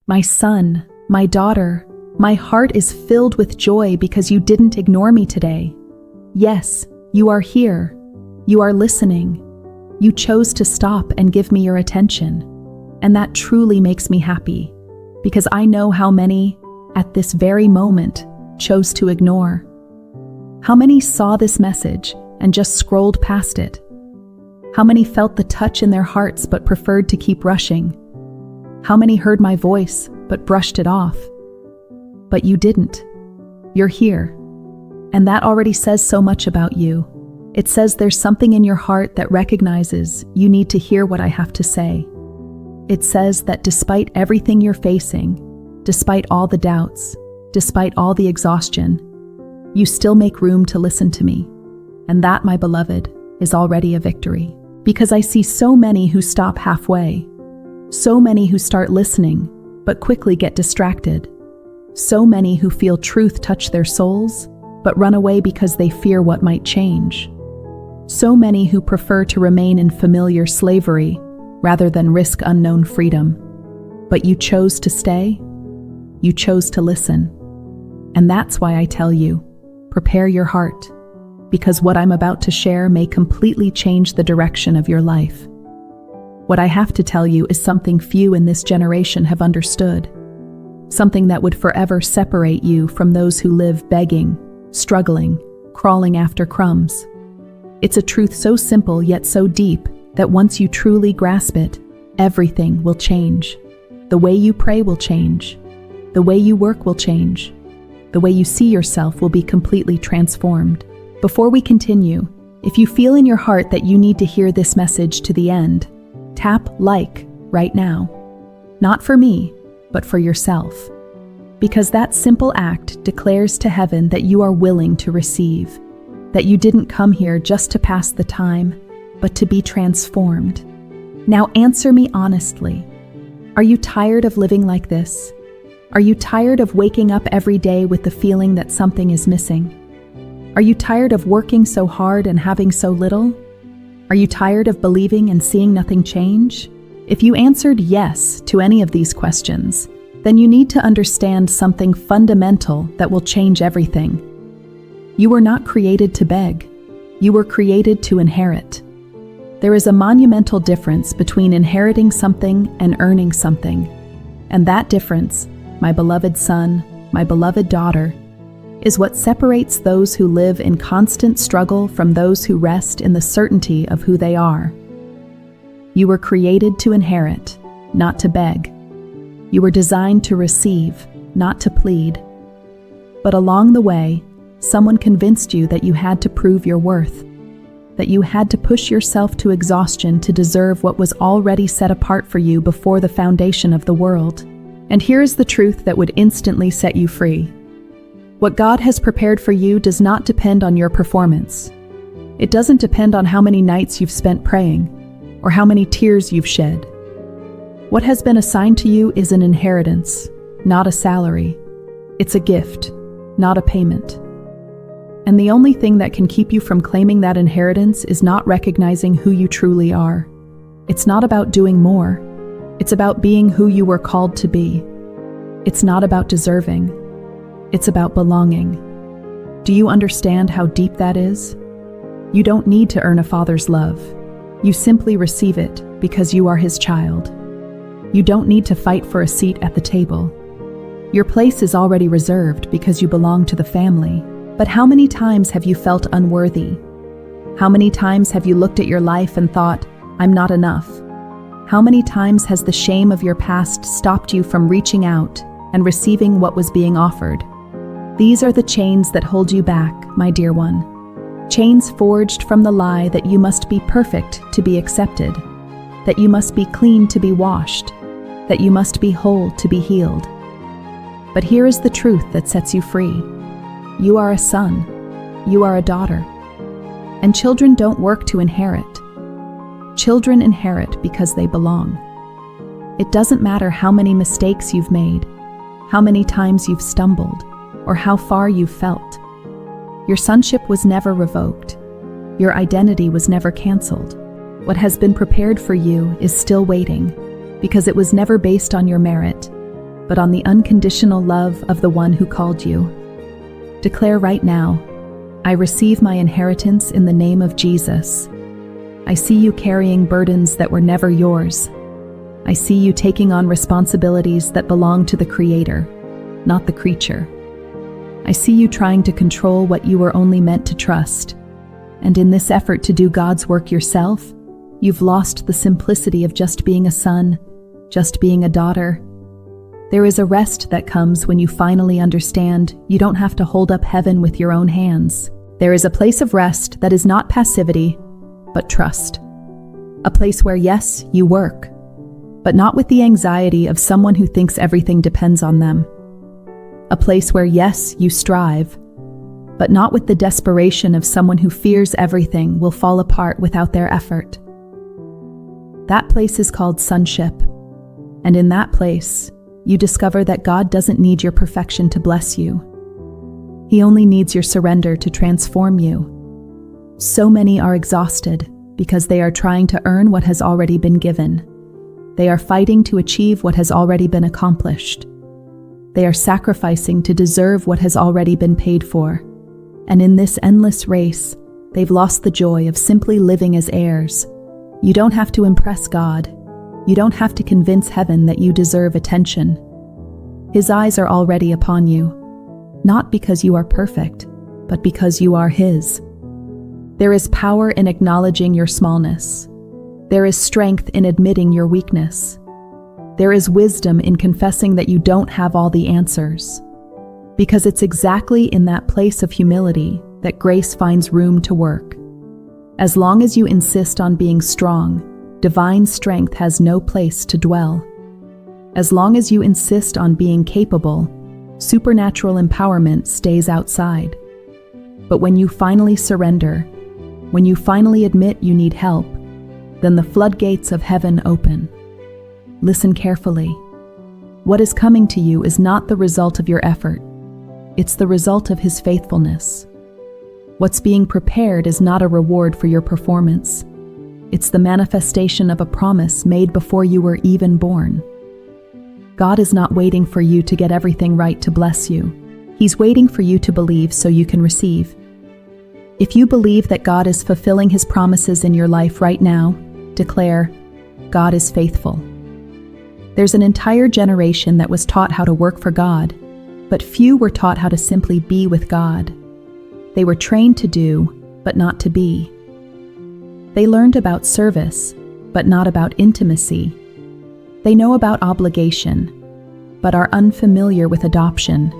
My son, my daughter, my heart is filled with joy because you didn't ignore me today. Yes, you are here. You are listening. You chose to stop and give me your attention. And that truly makes me happy, because I know how many, at this very moment, chose to ignore. How many saw this message and just scrolled past it? How many felt the touch in their hearts but preferred to keep rushing? How many heard my voice but brushed it off? But you didn't. You're here. And that already says so much about you. It says there's something in your heart that recognizes you need to hear what I have to say. It says that despite everything you're facing, despite all the doubts, despite all the exhaustion, you still make room to listen to me. And that, my beloved, is already a victory. Because I see so many who stop halfway, so many who start listening but quickly get distracted, so many who feel truth touch their souls but run away because they fear what might change, so many who prefer to remain in familiar slavery rather than risk unknown freedom. But you chose to stay, you chose to listen. And that's why I tell you, prepare your heart, because what I'm about to share may completely change the direction of your life. What I have to tell you is something few in this generation have understood, something that would forever separate you from those who live begging, struggling, crawling after crumbs. It's a truth so simple yet so deep that once you truly grasp it, everything will change. The way you pray will change. The way you work will change. The way you see yourself will be completely transformed. Before we continue, if you feel in your heart that you need to hear this message to the end, tap like right now. Not for me, but for yourself. Because that simple act declares to heaven that you are willing to receive, that you didn't come here just to pass the time, but to be transformed. Now answer me honestly. Are you tired of living like this? Are you tired of waking up every day with the feeling that something is missing? Are you tired of working so hard and having so little? Are you tired of believing and seeing nothing change? If you answered yes to any of these questions, then you need to understand something fundamental that will change everything. You were not created to beg. You were created to inherit. There is a monumental difference between inheriting something and earning something. And that difference, my beloved son, my beloved daughter, is what separates those who live in constant struggle from those who rest in the certainty of who they are. You were created to inherit, not to beg. You were designed to receive, not to plead. But along the way, someone convinced you that you had to prove your worth, that you had to push yourself to exhaustion to deserve what was already set apart for you before the foundation of the world. And here is the truth that would instantly set you free. What God has prepared for you does not depend on your performance. It doesn't depend on how many nights you've spent praying or how many tears you've shed. What has been assigned to you is an inheritance, not a salary. It's a gift, not a payment. And the only thing that can keep you from claiming that inheritance is not recognizing who you truly are. It's not about doing more. It's about being who you were called to be. It's not about deserving. It's about belonging. Do you understand how deep that is? You don't need to earn a father's love. You simply receive it because you are his child. You don't need to fight for a seat at the table. Your place is already reserved because you belong to the family. But how many times have you felt unworthy? How many times have you looked at your life and thought, I'm not enough? How many times has the shame of your past stopped you from reaching out and receiving what was being offered? These are the chains that hold you back, my dear one. Chains forged from the lie that you must be perfect to be accepted, that you must be clean to be washed, that you must be whole to be healed. But here is the truth that sets you free. You are a son. You are a daughter. And children don't work to inherit. Children inherit because they belong. It doesn't matter how many mistakes you've made, how many times you've stumbled, or how far you've felt. Your sonship was never revoked. Your identity was never canceled. What has been prepared for you is still waiting, because it was never based on your merit. but on the unconditional love of the one who called you. Declare right now, I receive my inheritance in the name of Jesus. I see you carrying burdens that were never yours. I see you taking on responsibilities that belong to the Creator, not the creature. I see you trying to control what you were only meant to trust. And in this effort to do God's work yourself, you've lost the simplicity of just being a son, just being a daughter. There is a rest that comes when you finally understand you don't have to hold up heaven with your own hands. There is a place of rest that is not passivity, but trust. A place where, yes, you work, but not with the anxiety of someone who thinks everything depends on them. A place where, yes, you strive, but not with the desperation of someone who fears everything will fall apart without their effort. That place is called sonship, and in that place, you discover that God doesn't need your perfection to bless you. He only needs your surrender to transform you. So many are exhausted because they are trying to earn what has already been given. They are fighting to achieve what has already been accomplished. They are sacrificing to deserve what has already been paid for. And in this endless race, they've lost the joy of simply living as heirs. You don't have to impress God. You don't have to convince heaven that you deserve attention. His eyes are already upon you, not because you are perfect, but because you are His. There is power in acknowledging your smallness. There is strength in admitting your weakness. There is wisdom in confessing that you don't have all the answers. Because it's exactly in that place of humility that grace finds room to work. As long as you insist on being strong, divine strength has no place to dwell. As long as you insist on being capable, supernatural empowerment stays outside. But when you finally surrender, when you finally admit you need help, then the floodgates of heaven open. Listen carefully. What is coming to you is not the result of your effort. It's the result of His faithfulness. What's being prepared is not a reward for your performance. It's the manifestation of a promise made before you were even born. God is not waiting for you to get everything right to bless you. He's waiting for you to believe so you can receive. If you believe that God is fulfilling His promises in your life right now, declare, God is faithful. There's an entire generation that was taught how to work for God, but few were taught how to simply be with God. They were trained to do, but not to be. They learned about service, but not about intimacy. They know about obligation, but are unfamiliar with adoption.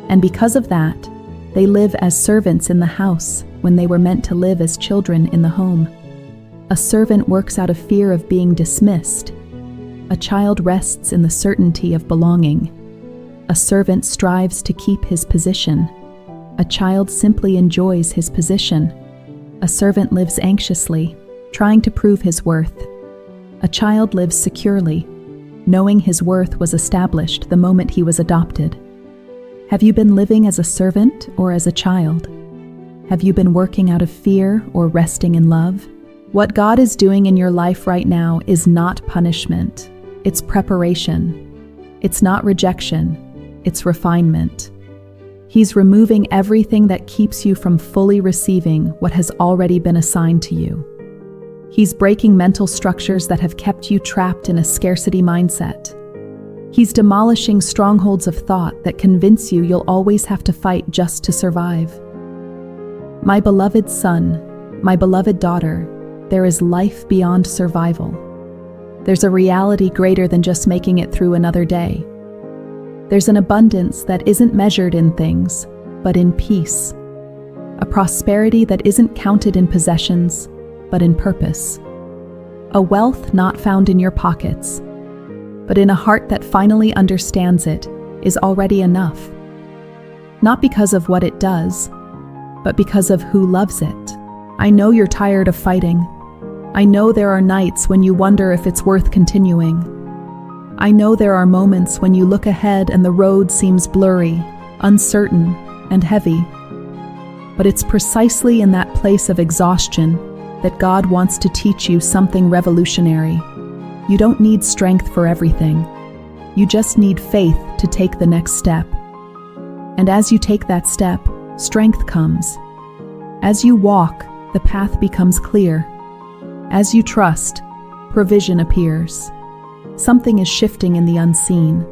And because of that, they live as servants in the house when they were meant to live as children in the home. A servant works out of fear of being dismissed. A child rests in the certainty of belonging. A servant strives to keep his position. A child simply enjoys his position. A servant lives anxiously, trying to prove his worth. A child lives securely, knowing his worth was established the moment he was adopted. Have you been living as a servant or as a child? Have you been working out of fear or resting in love? What God is doing in your life right now is not punishment. It's preparation. It's not rejection. It's refinement. He's removing everything that keeps you from fully receiving what has already been assigned to you. He's breaking mental structures that have kept you trapped in a scarcity mindset. He's demolishing strongholds of thought that convince you you'll always have to fight just to survive. My beloved son, my beloved daughter, there is life beyond survival. There's a reality greater than just making it through another day. There's an abundance that isn't measured in things, but in peace. A prosperity that isn't counted in possessions, but in purpose. A wealth not found in your pockets, but in a heart that finally understands it is already enough. Not because of what it does, but because of who loves it. I know you're tired of fighting. I know there are nights when you wonder if it's worth continuing. I know there are moments when you look ahead and the road seems blurry, uncertain, and heavy. But it's precisely in that place of exhaustion that God wants to teach you something revolutionary. You don't need strength for everything. You just need faith to take the next step. And as you take that step, strength comes. As you walk, the path becomes clear. As you trust, provision appears. Something is shifting in the unseen.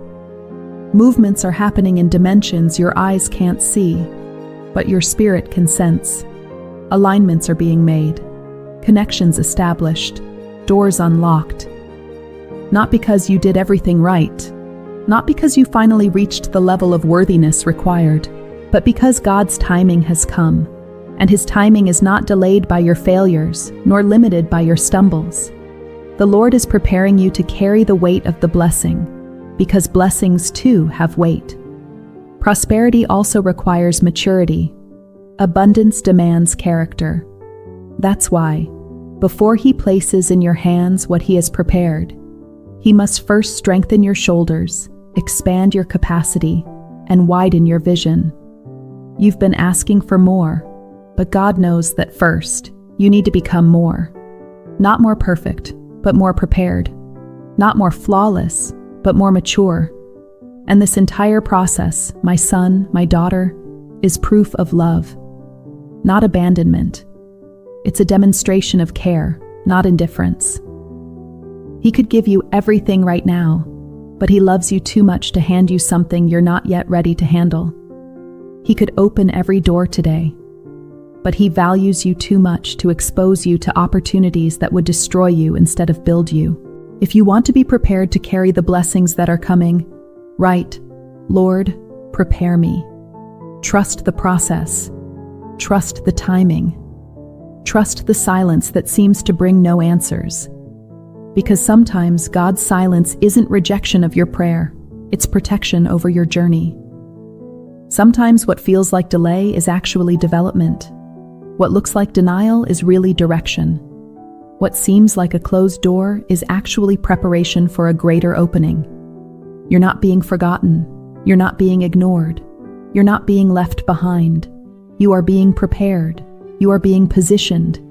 Movements are happening in dimensions your eyes can't see, but your spirit can sense. Alignments are being made, connections established, doors unlocked. Not because you did everything right, not because you finally reached the level of worthiness required, but because God's timing has come, and His timing is not delayed by your failures, nor limited by your stumbles. The Lord is preparing you to carry the weight of the blessing, because blessings too have weight. Prosperity also requires maturity. Abundance demands character. That's why, before He places in your hands what He has prepared, He must first strengthen your shoulders, expand your capacity, and widen your vision. You've been asking for more, but God knows that first, you need to become more. Not more perfect, but more prepared. Not more flawless, but more mature. And this entire process, my son, my daughter, is proof of love, not abandonment. It's a demonstration of care, not indifference. He could give you everything right now, but He loves you too much to hand you something you're not yet ready to handle. He could open every door today, but He values you too much to expose you to opportunities that would destroy you instead of build you. If you want to be prepared to carry the blessings that are coming, write, Lord, prepare me. Trust the process. Trust the timing. Trust the silence that seems to bring no answers. Because sometimes God's silence isn't rejection of your prayer, it's protection over your journey. Sometimes what feels like delay is actually development. What looks like denial is really direction. What seems like a closed door is actually preparation for a greater opening. You're not being forgotten. You're not being ignored. You're not being left behind. You are being prepared. You are being positioned.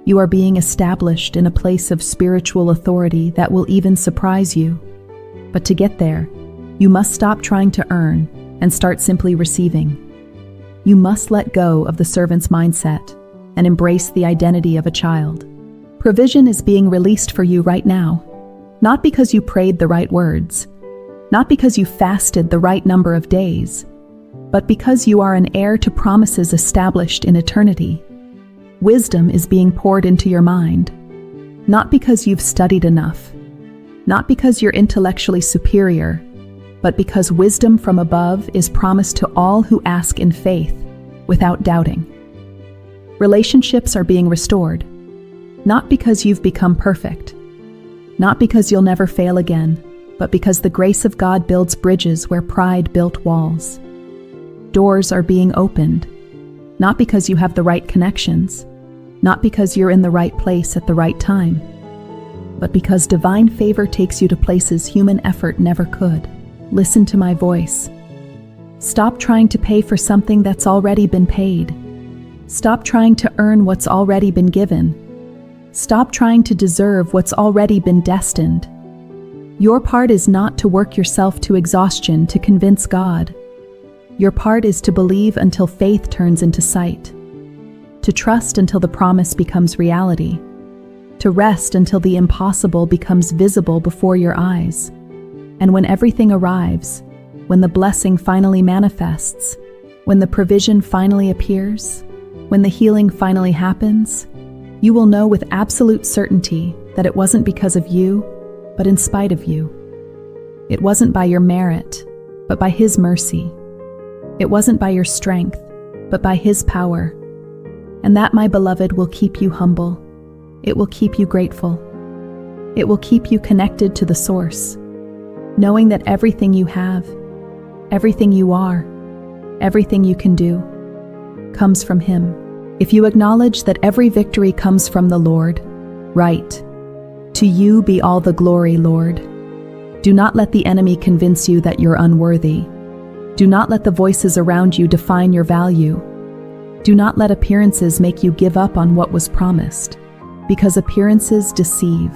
You are being established in a place of spiritual authority that will even surprise you. But to get there, you must stop trying to earn and start simply receiving. You must let go of the servant's mindset and embrace the identity of a child. Provision is being released for you right now, not because you prayed the right words, not because you fasted the right number of days, but because you are an heir to promises established in eternity. Wisdom is being poured into your mind, not because you've studied enough, not because you're intellectually superior, but because wisdom from above is promised to all who ask in faith, without doubting. Relationships are being restored, not because you've become perfect, not because you'll never fail again, but because the grace of God builds bridges where pride built walls. Doors are being opened, not because you have the right connections, not because you're in the right place at the right time, but because divine favor takes you to places human effort never could. Listen to my voice. Stop trying to pay for something that's already been paid. Stop trying to earn what's already been given. Stop trying to deserve what's already been destined. Your part is not to work yourself to exhaustion to convince God. Your part is to believe until faith turns into sight, to trust until the promise becomes reality, to rest until the impossible becomes visible before your eyes. And when everything arrives, when the blessing finally manifests, when the provision finally appears, when the healing finally happens, you will know with absolute certainty that it wasn't because of you, but in spite of you. It wasn't by your merit, but by His mercy. It wasn't by your strength, but by His power. And that, my beloved, will keep you humble. It will keep you grateful. It will keep you connected to the source, knowing that everything you have, everything you are, everything you can do, comes from Him. If you acknowledge that every victory comes from the Lord, right. To you be all the glory, Lord. Do not let the enemy convince you that you're unworthy. Do not let the voices around you define your value. Do not let appearances make you give up on what was promised, because appearances deceive.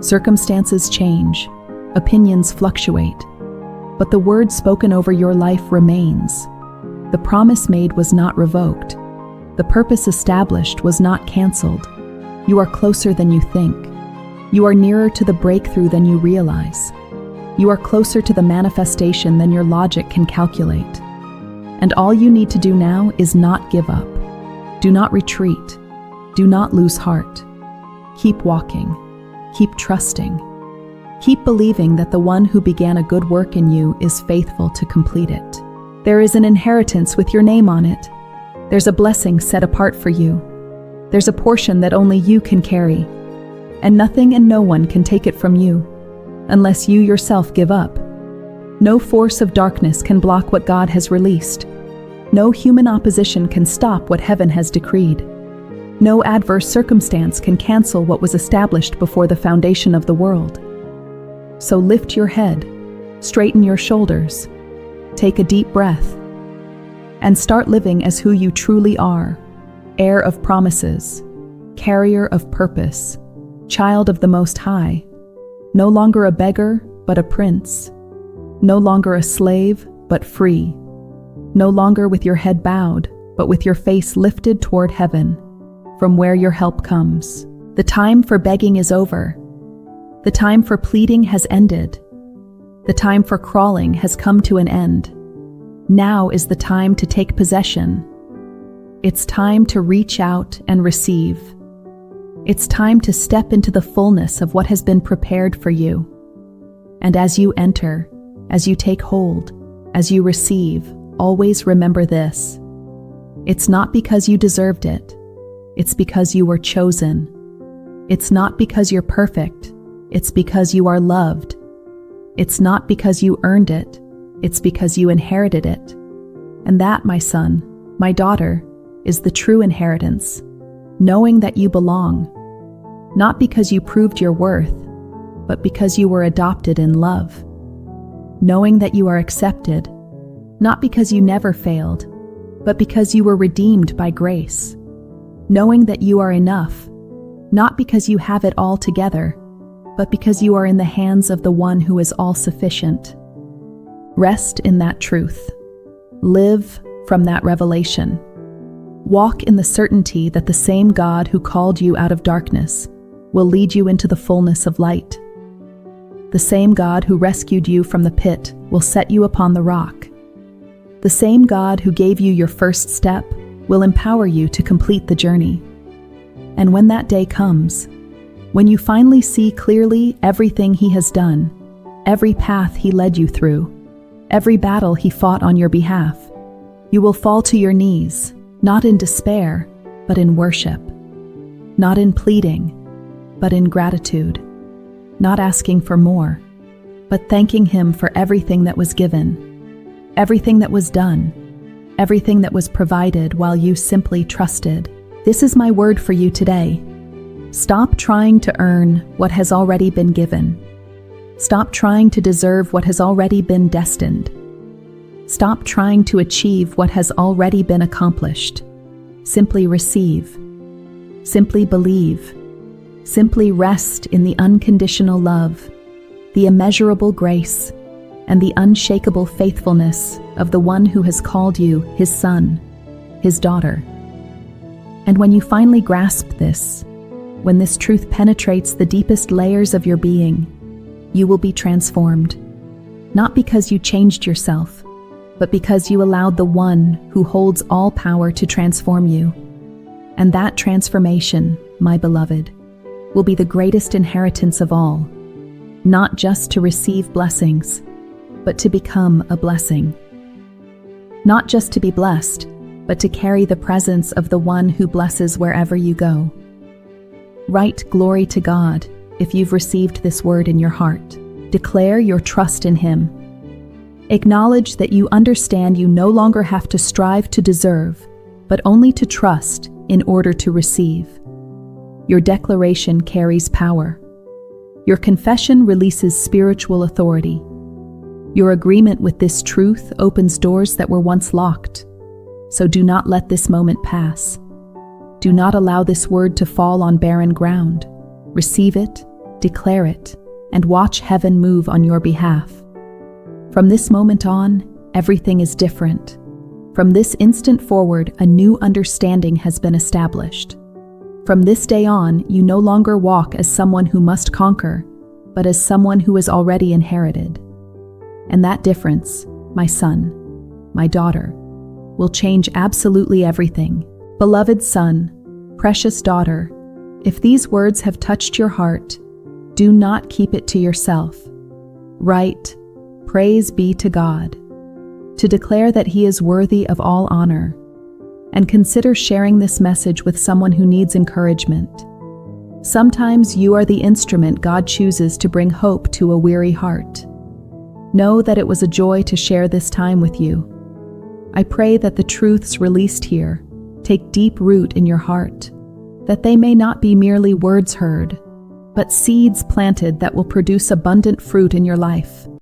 Circumstances change. Opinions fluctuate. but the word spoken over your life remains. The promise made was not revoked. The purpose established was not canceled. You are closer than you think. You are nearer to the breakthrough than you realize. You are closer to the manifestation than your logic can calculate. And all you need to do now is not give up. Do not retreat. Do not lose heart. Keep walking. Keep trusting. Keep believing that the one who began a good work in you is faithful to complete it. There is an inheritance with your name on it. There's a blessing set apart for you. There's a portion that only you can carry, and nothing and no one can take it from you, unless you yourself give up. No force of darkness can block what God has released. No human opposition can stop what heaven has decreed. No adverse circumstance can cancel what was established before the foundation of the world. So lift your head, straighten your shoulders, take a deep breath, and start living as who you truly are: heir of promises, carrier of purpose, child of the Most High, no longer a beggar, but a prince, no longer a slave, but free, no longer with your head bowed, but with your face lifted toward heaven, from where your help comes. The time for begging is over. The time for pleading has ended. The time for crawling has come to an end. Now is the time to take possession. It's time to reach out and receive. It's time to step into the fullness of what has been prepared for you. And as you enter, as you take hold, as you receive, always remember this: it's not because you deserved it. It's because you were chosen. It's not because you're perfect. It's because you are loved. It's not because you earned it. It's because you inherited it. And that, my son, my daughter, is the true inheritance, knowing that you belong, not because you proved your worth, but because you were adopted in love. Knowing that you are accepted, not because you never failed, but because you were redeemed by grace. Knowing that you are enough, not because you have it all together, but because you are in the hands of the one who is all-sufficient. Rest in that truth. Live from that revelation. Walk in the certainty that the same God who called you out of darkness will lead you into the fullness of light. The same God who rescued you from the pit will set you upon the rock. The same God who gave you your first step will empower you to complete the journey. And when that day comes, when you finally see clearly everything He has done, every path He led you through, every battle He fought on your behalf, you will fall to your knees, not in despair, but in worship, not in pleading, but in gratitude, not asking for more, but thanking Him for everything that was given, everything that was done, everything that was provided while you simply trusted. This is my word for you today. Stop trying to earn what has already been given. Stop trying to deserve what has already been destined. Stop trying to achieve what has already been accomplished. Simply receive. Simply believe. Simply rest in the unconditional love, the immeasurable grace, and the unshakable faithfulness of the one who has called you His son, His daughter. And when you finally grasp this, when this truth penetrates the deepest layers of your being, you will be transformed, not because you changed yourself, but because you allowed the one who holds all power to transform you. And that transformation, my beloved, will be the greatest inheritance of all, not just to receive blessings, but to become a blessing. Not just to be blessed, but to carry the presence of the one who blesses wherever you go. Write glory to God if you've received this word in your heart. Declare your trust in Him. Acknowledge that you understand you no longer have to strive to deserve, but only to trust in order to receive. Your declaration carries power. Your confession releases spiritual authority. Your agreement with this truth opens doors that were once locked. So do not let this moment pass. Do not allow this word to fall on barren ground. Receive it, declare it, and watch heaven move on your behalf. From this moment on, everything is different. From this instant forward, a new understanding has been established. From this day on, you no longer walk as someone who must conquer, but as someone who is already inherited. And that difference, my son, my daughter, will change absolutely everything. Beloved son, precious daughter, if these words have touched your heart, do not keep it to yourself. Write, "Praise be to God," to declare that He is worthy of all honor, and consider sharing this message with someone who needs encouragement. Sometimes you are the instrument God chooses to bring hope to a weary heart. Know that it was a joy to share this time with you. I pray that the truths released here take deep root in your heart, that they may not be merely words heard, but seeds planted that will produce abundant fruit in your life.